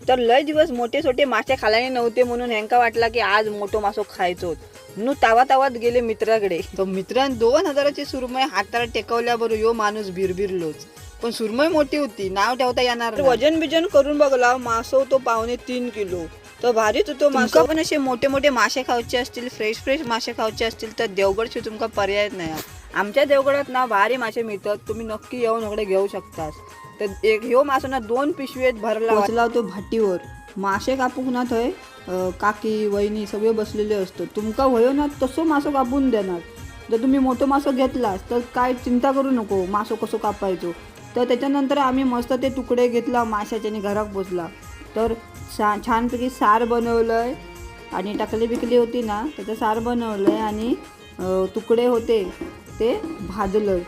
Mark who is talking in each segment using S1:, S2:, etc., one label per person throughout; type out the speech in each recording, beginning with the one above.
S1: तर लय दिवस मोठे छोटे मासे खाल्याने नव्हते म्हणून ह्यांका वाटला की आज मोठो मासो खायचो. म्हणून तावात गेले मित्राकडे. तो मित्रान 2000ची सुरमई हाताला टेकवल्याबरोबर यो माणूस बिरबिरलोच. पण सुरमई मोठी होती, नाव ठेवता येणार नाही. वजन बिजन करून बघला, मासो तो 2.5 किलो. तर भारीच होतो मासो. पण असे मोठे मोठे मासे खायचे असतील, फ्रेश मासे खायचे असतील तर देवगडशी तुमका पर्याय नाही. आमच्या देवगडात ना भारी मासे मिळतात, तुम्ही नक्की येऊन इकडे घेऊ शकतास. तर एक ह्यो मासो ना 2 पिशवेत भरला बसला तो भाटीवर. मासे कापूक ना थंय काकी वहिनी सगळे बसलेले असतो. तुमका होयो ना तसो मासो कापून देणार. जर तुम्ही मोठो मासो घेतलास तर काय चिंता करू नको मासो कसो कापायचो. तर त्याच्यानंतर आम्ही मस्त ते तुकडे घेतला माशाचे आणि घरात पोचला. तर छानपैकी सार बनवलंय आणि टाकली बिकली होती ना त्याचं सार बनवलंय आणि तुकडे होते ते भाजलंय.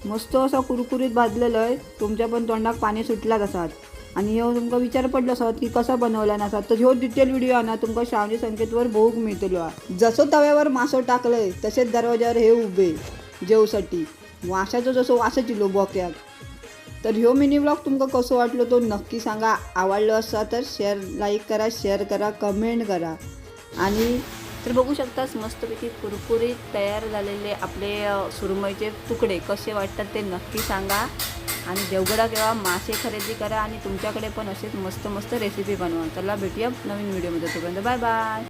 S1: मस्त असं कुरकुरीत भाजलेलं आहे. तुमच्या पण तोंडात पाणी सुटलाच असात. आणि ह्यो तुमका विचार पडलो असत की कसा बनवला नसा तर ह्यो डिटेल व्हिडिओ ना तुमका श्रावणी संकेतवर बघूक मिळतलो. जसं तव्यावर मासो टाकलंय तसेच दरवाजावर हे उभे जेवसाठी. माशाचं जसं वासच इलो बोक्यात. तर ह्यो मिनी ब्लॉग तुमका कसं वाटलो तो नक्की सांगा. आवडलं असा तर लाईक करा, शेअर करा, कमेंट करा. आणि तर बघू शकतास मस्तपैकी कुरकुरीत तयार झालेले आपले सुरमईचे तुकडे कसे वाटतात ते नक्की सांगा. आणि देवगडा किंवा मासे खरेदी करा आणि तुमच्याकडे पण असेच मस्त रेसिपी बनवा. चला भेटूया नवीन व्हिडिओमध्ये. तोपर्यंत बाय बाय.